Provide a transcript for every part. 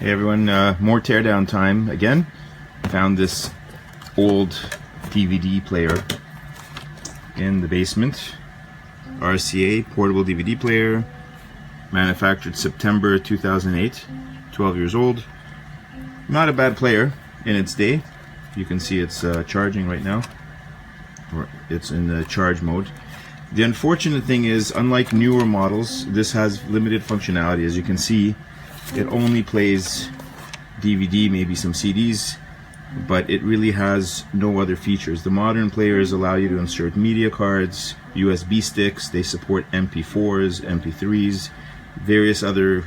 Hey everyone, more teardown time again. Found this old DVD player in the basement. RCA Portable DVD Player, manufactured September 2008, 12 years old. Not a bad player in its day. You can see it's charging right now, or it's in the charge mode. The unfortunate thing is, unlike newer models, this has limited functionality. As you can see, it only plays DVD, maybe some CDs, but it really has no other features. The modern players allow you to insert media cards, USB sticks, they support MP4s, MP3s, various other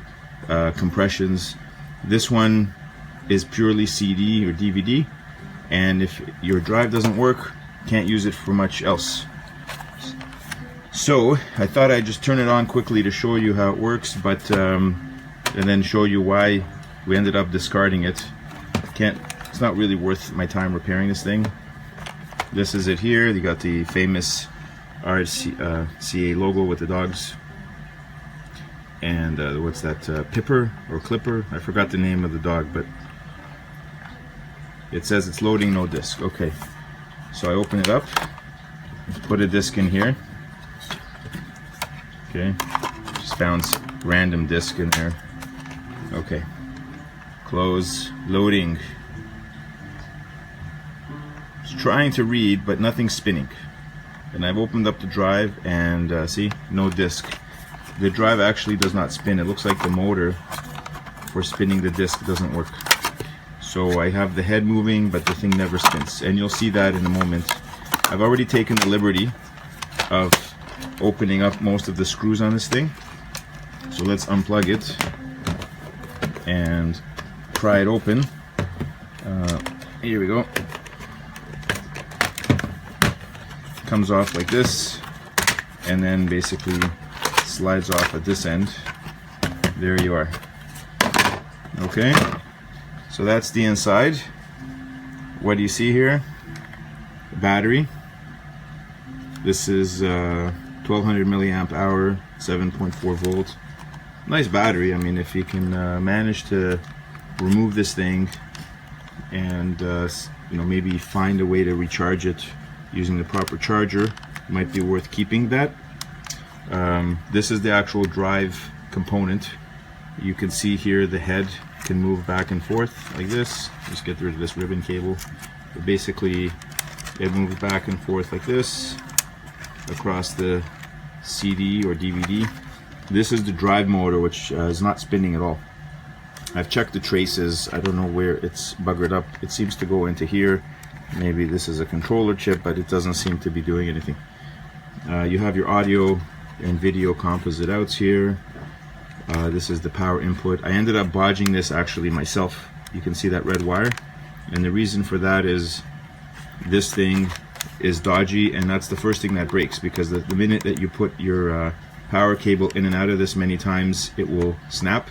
compressions. This one is purely CD or DVD, and if your drive doesn't work, can't use it for much else. So I thought I'd just turn it on quickly to show you how it works, but and then show you why we ended up discarding it. It's not really worth my time repairing this thing. This is it here. You got the famous RCA logo with the dogs, and what's that, Pipper or Clipper? I forgot the name of the dog, but it says it's loading, no disc. Okay, so I open it up, put a disc in here. Okay, just found some random disc in there. Okay, close, loading. It's trying to read, but nothing's spinning. And I've opened up the drive, and see, no disc. The drive actually does not spin. It looks like the motor for spinning the disc doesn't work. So I have the head moving, but the thing never spins. And you'll see that in a moment. I've already taken the liberty of opening up most of the screws on this thing. So let's unplug it and pry it open. Here we go. Comes off like this, and then basically slides off at this end. There you are. Okay, so that's the inside. What do you see here? The battery. This is 1200 milliamp hour, 7.4 volt. Nice battery. I mean, if you can manage to remove this thing and maybe find a way to recharge it using the proper charger, it might be worth keeping that. This is the actual drive component. You can see here the head can move back and forth like this. Just get rid of this ribbon cable. But basically, it moves back and forth like this across the CD or DVD. This is the drive motor, which is not spinning at all. I've checked the traces. I don't know where it's buggered up. It seems to go into here. Maybe this is a controller chip, but it doesn't seem to be doing anything. You have your audio and video composite outs here. This is the power input. I ended up bodging this actually myself. You can see that red wire, and the reason for that is this thing is dodgy, and that's the first thing that breaks, because the minute that you put your power cable in and out of this many times, it will snap.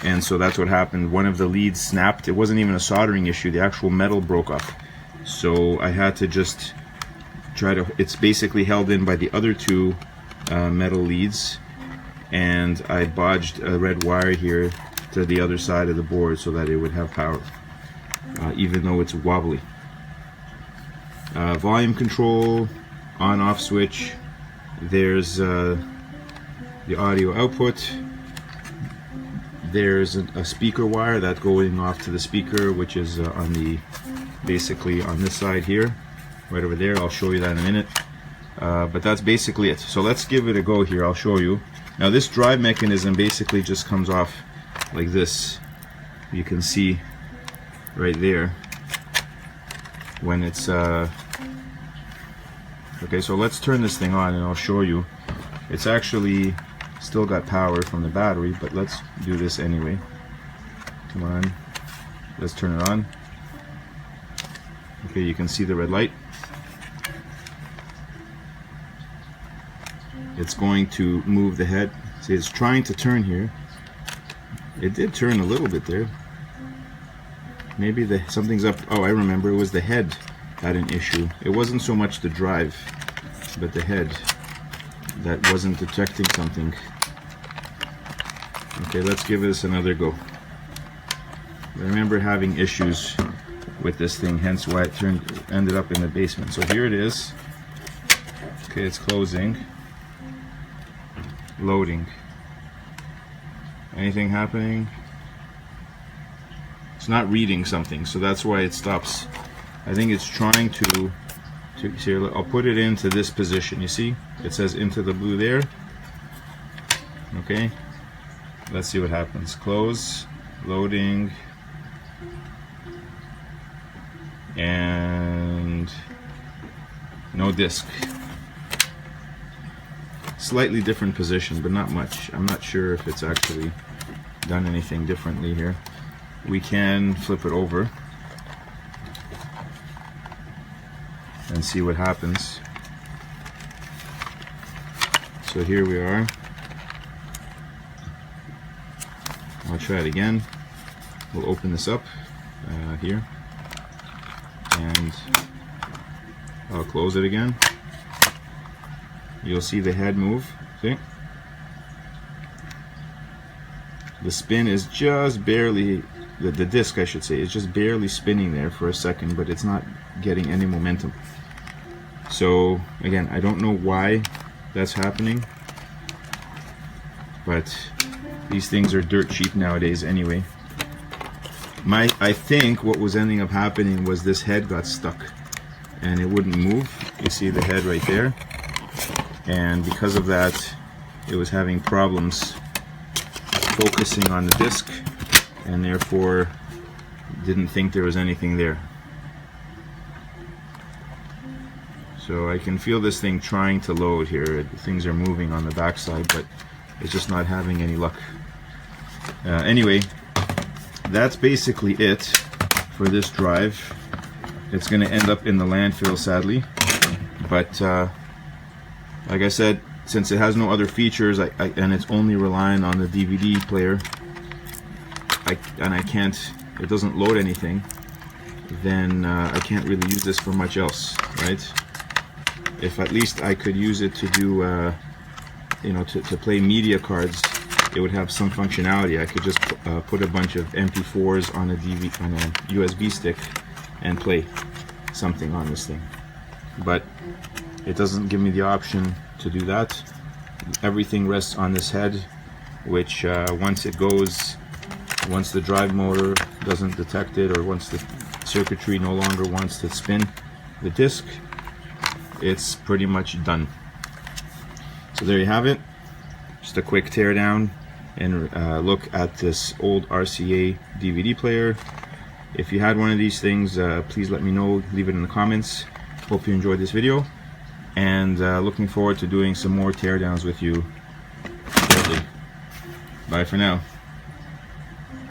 And so that's what happened. One of the leads snapped. It wasn't even a soldering issue. The actual metal broke off. So I had to just try to, it's basically held in by the other two metal leads, and I bodged a red wire here to the other side of the board so that it would have power, even though it's wobbly. Volume control, on-off switch. There's the audio output. There's a speaker wire that's going off to the speaker, which is on the, basically on this side here, right over there. I'll show you that in a minute. But that's basically it. So let's give it a go here. I'll show you. Now this drive mechanism basically just comes off like this. You can see right there when it's okay, so let's turn this thing on and I'll show you. It's actually still got power from the battery, but let's do this anyway. Come on, let's turn it on. Okay, you can see the red light. It's going to move the head. See, it's trying to turn here. It did turn a little bit there. Maybe something's up. Oh, I remember, it was the head had an issue. It wasn't so much the drive, but the head that wasn't detecting something. Okay, let's give this another go. I remember having issues with this thing, hence why it ended up in the basement. So here it is. Okay, it's closing. Loading. Anything happening? It's not reading something, so that's why it stops. I think it's trying to here, I'll put it into this position. You see? It says into the blue there. Okay. Let's see what happens. Close. Loading. And no disk. Slightly different position, but not much. I'm not sure if it's actually done anything differently here. We can flip it over and see what happens. So here we are. I'll try it again. We'll open this up here, and I'll close it again. You'll see the head move. See? The spin is just barely, the disc I should say, is just barely spinning there for a second, but it's not getting any momentum. So again, I don't know why that's happening, but these things are dirt cheap nowadays anyway. I think what was ending up happening was this head got stuck and it wouldn't move. You see the head right there, and because of that it was having problems focusing on the disc, and therefore didn't think there was anything there. So I can feel this thing trying to load here. Things are moving on the backside, but it's just not having any luck. Anyway, that's basically it for this drive. It's going to end up in the landfill, sadly, but like I said, since it has no other features, and it's only relying on the DVD player, it doesn't load anything, then I can't really use this for much else, right? If at least I could use it to do, you know, to play media cards, it would have some functionality. I could just put a bunch of MP4s on a USB stick and play something on this thing. But it doesn't give me the option to do that. Everything rests on this head, which once the drive motor doesn't detect it, or once the circuitry no longer wants to spin the disc, it's pretty much done. So there you have it. Just a quick teardown and look at this old RCA DVD player. If you had one of these things, please let me know, leave it in the comments. Hope you enjoyed this video, and looking forward to doing some more teardowns with you shortly. Bye for now.